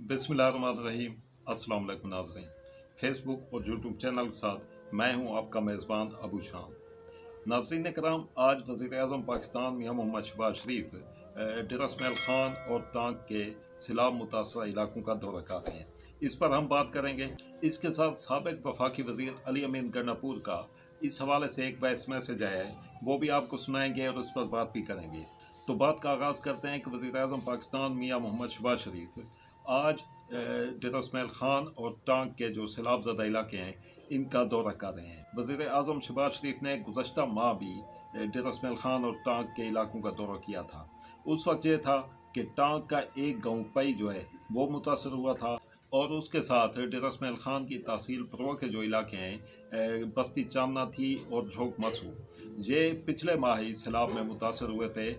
बिस्मिल्लाहिर्रहमानिर्रहीम। अस्सलाम वालेकुम नाज़रीन। फेसबुक और यूट्यूब चैनल के साथ मैं हूं आपका मेज़बान अबू शान। नाज़रीन कराम, आज वज़ीर आज़म पाकिस्तान मियां मोहम्मद शहबाज शरीफ डरस महल खान और टांग के सैलाब मुतासरा इलाकों का दौरा कर रहे हैं। इस पर हम बात करेंगे। इसके साथ साबिक़ वफाकी वज़ीर अली अमीन गंडापुर का इस हवाले से एक वॉइस मैसेज आया है, वो भी आपको सुनाएंगे और उस पर बात भी करेंगे। तो बात का आगाज़ करते हैं कि वज़ीर आज़म पाकिस्तान मियां मोहम्मद शहबाज शरीफ आज डरस महल खान और टांग के जो सैलाब ज़दा इलाके हैं इनका दौरा कर रहे हैं। वज़ीर आज़म शहबाज शरीफ ने गुज़श्ता माह भी डरस महल खान और टांग के इलाकों का दौरा किया था। उस वक्त ये था कि टांग का एक गाँव पई जो है वो मुतासर हुआ था और उसके साथ डरस महल खान की तहसील परवा के जो इलाके हैं बस्ती चांदना थी और झोंक मसू, ये पिछले माह ही सैलाब में मुतासर हुए थे,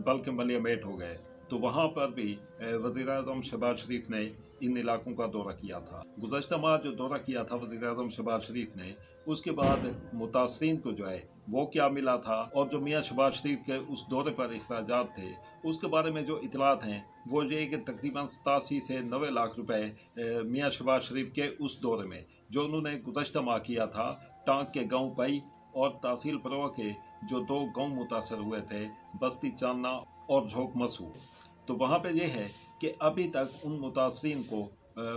बल्कि मलियामेट हो गए। तो वहाँ पर भी वज़ीर आज़म शहबाज शरीफ ने इन इलाकों का दौरा किया था। गुज़श्ता माह जो दौरा किया था वज़ीर आज़म शहबाज शरीफ ने, उसके बाद मुतासरीन को जो है वो क्या मिला था और जो मियाँ शहबाज शरीफ के उस दौरे पर अखराजात थे उसके बारे में जो इतलात हैं वो ये कि तकरीबन 87 से 90 लाख रुपए मियाँ शहबाज शरीफ के उस दौरे में जो उन्होंने गुज़श्ता माह किया था, टांग के गाँव पई और तहसील परवा के जो दो गाँव मुतासर हुए थे, बस्ती चांदना और झोंक मसू। तो वहाँ पे ये है कि अभी तक उन मुतासरीन को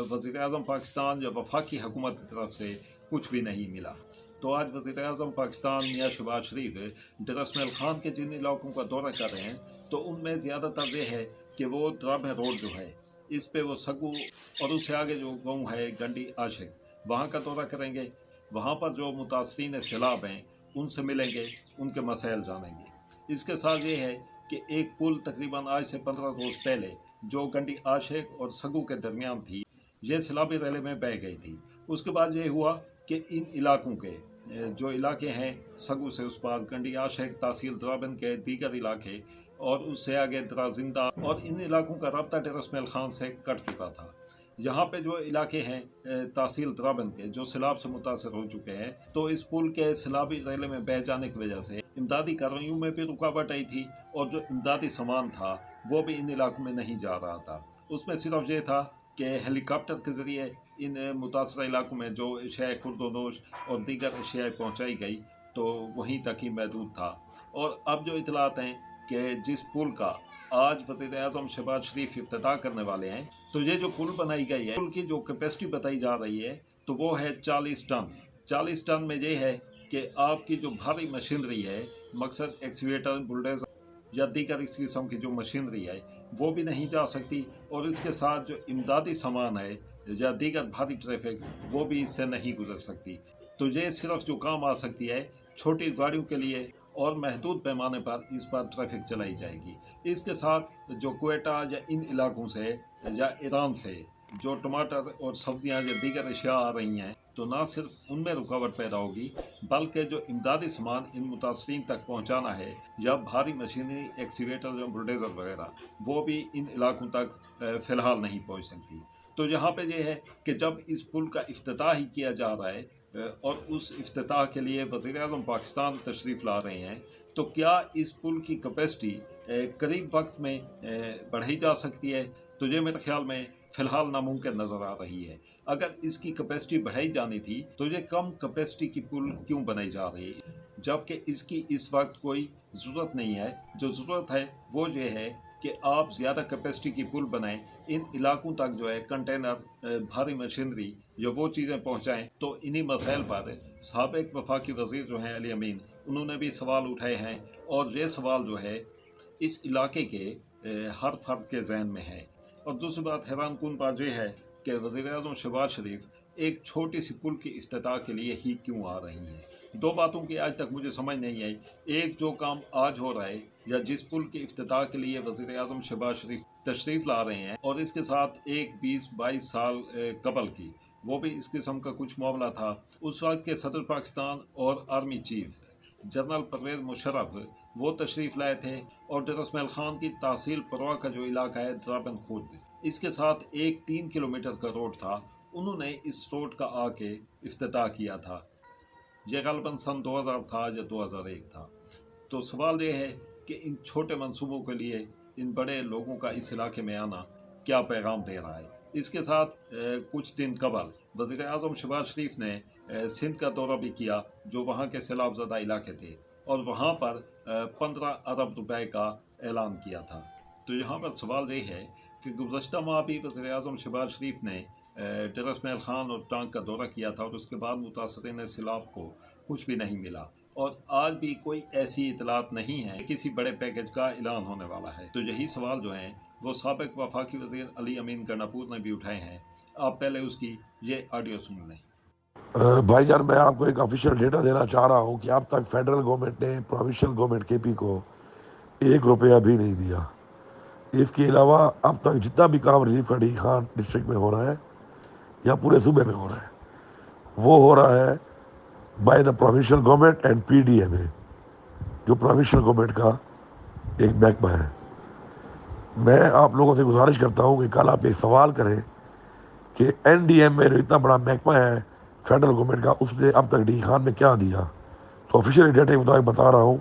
वज़ीर आज़म पाकिस्तान या वफाकी हुकूमत की तरफ से कुछ भी नहीं मिला। तो आज वज़ीर आज़म पाकिस्तान मियाँ शहबाज शरीफ डरस महल खान के जिन इलाकों का दौरा कर रहे हैं तो उनमें ज़्यादातर ये है कि वो ड्रामे रोड जो है इस पे वो सगू और उससे आगे जो गाँव है गंडी आशिक, वहाँ का दौरा करेंगे। वहाँ पर जो मुतासरीन सैलाब हैं उनसे मिलेंगे, उनके मसाइल जानेंगे। इसके साथ ये है कि एक पुल तकरीबन आज से 15 रोज़ पहले जो गंडी आशिक और सगू के दरमियान थी, ये सैलाबी रैले में बह गई थी। उसके बाद ये हुआ कि इन इलाकों के जो इलाके हैं सगू से उस पार गंडी आशिक, तहसील द्राबन के दीगर इलाके और उससे आगे दराजिंदा और इन इलाकों का रब्ता डरस महल खान से कट चुका था। यहाँ पे जो इलाके हैं तहसील द्राबन के जो सैलाब से मुतासर हो चुके हैं, तो इस पुल के सैलाबी रैले में बह जाने की वजह से इमदादी कार्रवाइयों में भी रुकावट आई थी और जो इमदादी सामान था वो भी इन इलाकों में नहीं जा रहा था। उसमें सिर्फ ये था कि हेलीकॉप्टर के ज़रिए इन मुतासर इलाकों में जो अशिया खुर्दोनोश और दीगर अशिया पहुँचाई गई तो वहीं तक ही महदूद था। और अब जो इतलात हैं कि जिस पुल का आज वज़ीर आज़म शहबाज शरीफ इफ्तिताह करने वाले हैं, तो ये जो पुल बनाई गई है पुल की जो कैपेसिटी बताई जा रही है तो वो है 40 टन। 40 टन में ये है कि आपकी जो भारी मशीनरी है, मकसद एक्सीवेटर, बुलडोज़र या दीगर इस किस्म की जो मशीनरी है वो भी नहीं जा सकती और इसके साथ जो इमदादी सामान है या दीगर भारी ट्रैफिक वो भी इससे नहीं गुजर सकती। तो ये सिर्फ जो काम आ सकती है छोटी गाड़ियों के लिए और महदूद पैमाने पर इस पर ट्रैफिक चलाई जाएगी। इसके साथ जो क्वेटा या इन इलाकों से या ईरान से जो टमाटर और सब्जियां या दीगर अशिया आ रही हैं तो ना सिर्फ उनमें रुकावट पैदा होगी बल्कि जो इमदादी सामान इन मुतासरीन तक पहुंचाना है या भारी मशीनरी, एक्सीवेटर या बुलडोज़र वगैरह वो भी इन इलाकों तक फ़िलहाल नहीं पहुंच सकती। तो यहाँ पे ये है कि जब इस पुल का इफ्तिताह ही किया जा रहा है और उस इफ्तिताह के लिए वज़ीर आज़म पाकिस्तान तशरीफ़ ला रहे हैं, तो क्या इस पुल की कैपेसिटी करीब वक्त में बढ़ाई जा सकती है? तो ये मेरे ख्याल में फ़िलहाल नामुमकिन नज़र आ रही है। अगर इसकी कैपेसिटी बढ़ाई जानी थी तो ये कम कैपेसिटी की पुल क्यों बनाई जा रही है, जबकि इसकी इस वक्त कोई ज़रूरत नहीं है। जो ज़रूरत है वो ये है कि आप ज़्यादा कैपेसिटी की पुल बनाएं, इन इलाकों तक जो है कंटेनर, भारी मशीनरी या वो चीज़ें पहुंचाएं। तो इन्हीं मसाइल पर साबिक़ वफाकी वज़ीर जो हैं अली अमीन, उन्होंने भी सवाल उठाए हैं और ये सवाल जो है इस इलाके के हर फर्द के जहन में है। और दूसरी बात हैरान कुन बात यह है कि वज़ीर आज़म शहबाज शरीफ एक छोटी सी पुल की इफ्तिताह के लिए ही क्यों आ रही हैं। दो बातों की आज तक मुझे समझ नहीं आई। एक, जो काम आज हो रहा है या जिस पुल की इफ्तिताह के लिए वज़ीर आज़म शहबाज शरीफ तशरीफ़ ला रहे हैं और इसके साथ एक 20-22 साल कबल की वो भी इस किस्म का कुछ मामला था। उस वक्त के सदर पाकिस्तान और army chief general Pervez Musharraf वो तशरीफ़ लाए थे और डरस महल खान की तहसील परवा का जो इलाका है द्राबन खुर्द, इसके साथ एक 3 किलोमीटर का रोड था, उन्होंने इस रोड का आके इफ्तिताह किया था। यह ग़ालिबन सन 2000 था या 2001 था। तो सवाल ये है कि इन छोटे मंसूबों के लिए इन बड़े लोगों का इस इलाके में आना क्या पैगाम दे रहा है। اس کے ساتھ کچھ دن قبل وزیر اعظم شہباز شریف نے سندھ کا دورہ بھی کیا، جو وہاں کے سیلاب زدہ علاقے تھے، اور وہاں پر 15 ارب روپے کا اعلان کیا تھا۔ تو یہاں پر سوال یہ ہے کہ گزشتہ ماہ بھی وزیر اعظم شہباز شریف نے ڈرس میل خان اور ٹانک کا دورہ کیا تھا، اور اس کے بعد متاثرین سیلاب کو کچھ بھی نہیں ملا، اور آج بھی کوئی ایسی اطلاعات نہیں ہے کہ کسی بڑے پیکج کا اعلان ہونے والا ہے۔ تو یہی سوال جو ہیں وہ سابق وفاقی وزیر علی امین گنڈاپور نے بھی اٹھائے ہیں۔ آپ پہلے اس کی یہ آڈیو سن لیں۔ بھائی جان، میں آپ کو ایک آفیشیل ڈیٹا دینا چاہ رہا ہوں کہ اب تک فیڈرل گورنمنٹ نے پروونشل گورنمنٹ کے پی کو 1 روپیہ بھی نہیں دیا۔ اس کے علاوہ اب تک جتنا بھی کام ریلیف علی خان ڈسٹرکٹ میں ہو رہا ہے یا پورے صوبے میں ہو رہا ہے، وہ ہو رہا ہے by the provincial government and P D M A, جو پروونشل گورنمنٹ کا ایک محکمہ ہے۔ میں آپ لوگوں سے گزارش کرتا ہوں کہ کل آپ ایک سوال کریں کہ این ڈی ایم اے جو اتنا بڑا محکمہ ہے فیڈرل گورنمنٹ کا، اس نے اب تک ڈی خان میں کیا دیا؟ تو آفیشیل ڈیٹا کے مطابق بتا رہا ہوں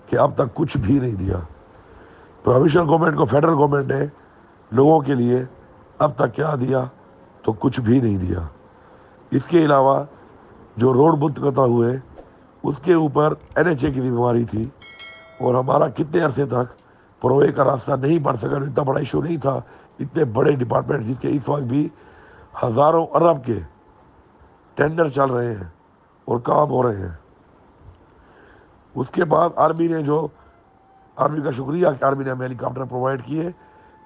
کہ اب تک کچھ بھی نہیں دیا۔ پروونشل گورنمنٹ کو فیڈرل گورنمنٹ نے لوگوں کے لیے اب تک کیا دیا؟ تو کچھ بھی نہیں دیا۔ اس کے علاوہ جو روڈ منقطع ہوئے، اس کے اوپر این ایچ اے کی بیماری تھی، اور ہمارا کتنے عرصے تک پروے کا راستہ نہیں بڑھ سکا۔ اتنا بڑا ایشو نہیں تھا، اتنے بڑے ڈپارٹمنٹ جس کے اس وقت بھی ہزاروں ارب کے ٹینڈر چل رہے ہیں اور کام ہو رہے ہیں۔ اس کے بعد آرمی کا شکریہ کہ آرمی نے ہمیں ہیلی کاپٹر پرووائڈ کیے،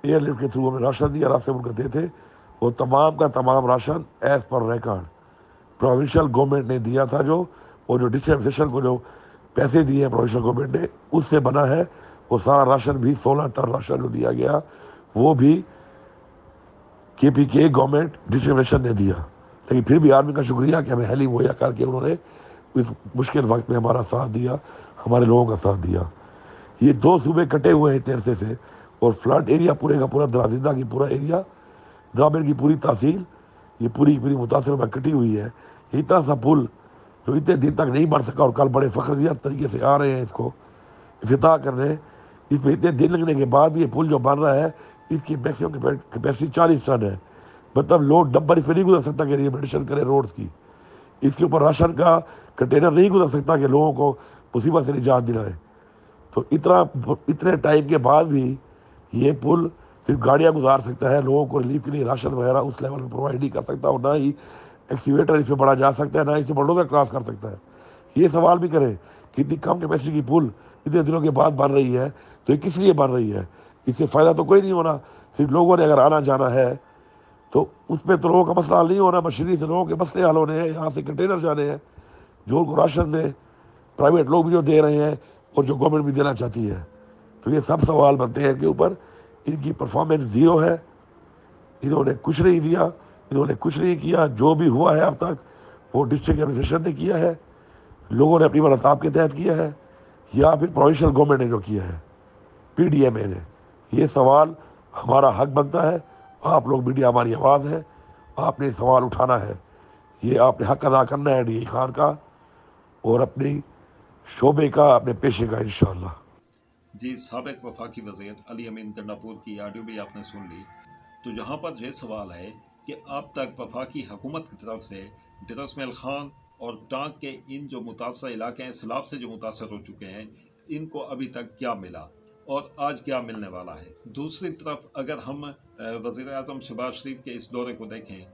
ایئر لفٹ کے تھرو ہمیں راشن دیا، راستے منقطع تھے، وہ تمام کا تمام ration as per record provincial government نے دیا تھا، اور جو ڈسٹرکٹ ایڈمنسٹریشن کو جو پیسے دیے ہیں پروونشل گورنمنٹ نے، اس سے بنا ہے۔ وہ سارا راشن بھی 16 ٹن راشن جو دیا گیا، وہ بھی کے پی کے گورنمنٹ ڈسٹرکٹ ایڈمنسٹریشن نے دیا۔ لیکن پھر بھی آرمی کا شکریہ کہ ہمیں ہیلی مہیا کر کے انہوں نے اس مشکل وقت میں ہمارا ساتھ دیا، ہمارے لوگوں کا ساتھ دیا۔ یہ 2 صوبے کٹے ہوئے ہیں اتنے عرصے سے، اور فلڈ ایریا پورے کا پورا درازندہ کی پورا ایریا، درابر کی پوری تحصیل، یہ پوری متاثر میں کٹی ہوئی ہے۔ اتنا سا پل جو اتنے دن تک نہیں بن سکا، اور کل بڑے فخریت طریقے سے آ رہے ہیں اس کو افتتاح کرنے، اس میں اتنے دن لگنے کے بعد بھی یہ پل جو بن رہا ہے، اس کی میکسیمم کیپیسٹی 40 ٹن ہے۔ مطلب لوڈ ڈمپر اس پہ نہیں گزر سکتا کہ ریہیبلیٹیشن کرے روڈز کی۔ اس کے اوپر راشن کا کنٹینر نہیں گزر سکتا کہ لوگوں کو مصیبت سے نجات دلائے۔ تو اتنے ٹائم کے بعد بھی یہ پل صرف گاڑیاں گزار سکتا ہے، لوگوں کو ریلیف کے لیے راشن وغیرہ اس لیول میں پرووائڈ نہیں کر سکتا، اور نہ ہی ایکسیویٹر اس پہ بڑا جا سکتا ہے، نہ اس سے بلڈوزر کراس کر سکتا ہے۔ یہ سوال بھی کریں کہ اتنی کم کیپیسٹی کی پل اتنے دنوں کے بعد بن رہی ہے، تو یہ کس لیے بن رہی ہے؟ اس سے فائدہ تو کوئی نہیں ہونا۔ صرف لوگوں نے اگر آنا جانا ہے تو اس میں تو لوگوں کا مسئلہ حل نہیں ہونا، مشینری سے لوگوں کے مسئلے حل ہونے ہیں، یہاں سے کنٹینر جانے ہیں، جو ان کو راشن دیں، پرائیویٹ لوگ بھی جو دے رہے ہیں، اور جو گورنمنٹ بھی دینا چاہتی ہے۔ تو یہ سب سوال بنتے ہیں ان کے اوپر۔ ان کی پرفارمنس 0 ہے، انہوں نے کچھ نہیں دیا، انہوں نے کچھ نہیں کیا۔ جو بھی ہوا ہے اب تک وہ ڈسٹرکٹ ایڈمنسٹریشن نے کیا ہے، لوگوں نے اپنی مرتاب کے تحت کیا ہے، یا پھر پروونشل گورنمنٹ نے جو کیا ہے، پی ڈی ایم اے نے۔ یہ سوال ہمارا حق بنتا ہے، آپ لوگ میڈیا ہماری آواز ہے، آپ نے سوال اٹھانا ہے، یہ آپ نے حق ادا کرنا ہے ڈی خان کا، اور اپنی شعبے کا، اپنے پیشے کا، انشاءاللہ۔ جی، سابق وفاقی وزیر علی امین گنڈاپور کی آڈیو بھی آپ نے سن لی۔ تو یہاں پر یہ سوال ہے کہ اب تک وفاقی حکومت کی طرف سے ڈرس میل خان اور ٹانک کے ان جو متاثرہ علاقے ہیں، سیلاب سے جو متاثر ہو چکے ہیں، ان کو ابھی تک کیا ملا اور آج کیا ملنے والا ہے۔ دوسری طرف اگر ہم وزیر اعظم شہباز شریف کے اس دورے کو دیکھیں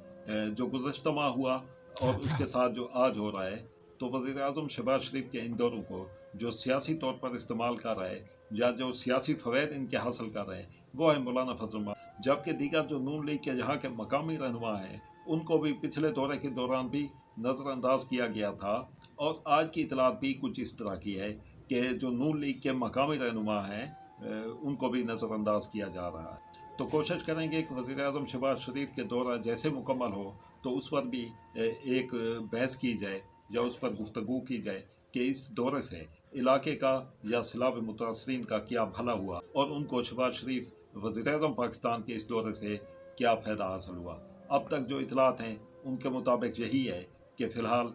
جو گزشتہ ماہ ہوا اور اس کے ساتھ جو آج ہو رہا ہے، تو وزیر اعظم شہباز شریف کے ان دوروں کو جو سیاسی طور پر استعمال کر رہا ہے، یا جو سیاسی فوائد ان کے حاصل کر رہے ہیں، وہ ہے مولانا فضل الرحمان، جبکہ دیگر جو نون لیگ کے یہاں کے مقامی رہنما ہیں، ان کو بھی پچھلے دورے کے دوران بھی نظر انداز کیا گیا تھا، اور آج کی اطلاعات بھی کچھ اس طرح کی ہے کہ جو نون لیگ کے مقامی رہنما ہیں ان کو بھی نظر انداز کیا جا رہا ہے۔ تو کوشش کریں گے کہ وزیر اعظم شہباز شریف کے دورہ جیسے مکمل ہو تو اس پر بھی ایک بحث کی جائے یا اس پر گفتگو کی جائے کہ اس دورے سے علاقے کا یا سیلاب متاثرین کا کیا بھلا ہوا، اور ان کو شہباز شریف وزیر اعظم پاکستان کے اس دورے سے کیا فائدہ حاصل ہوا۔ اب تک جو اطلاعات ہیں ان کے مطابق یہی ہے کہ فی الحال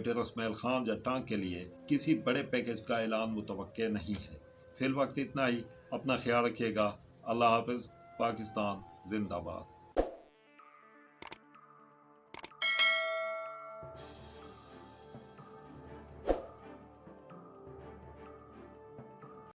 ڈرس میل خان یا ٹانک کے لیے کسی بڑے پیکج کا اعلان متوقع نہیں ہے۔ فی الوقت اتنا ہی، اپنا خیال رکھیے گا۔ اللہ حافظ۔ پاکستان زندہ باد۔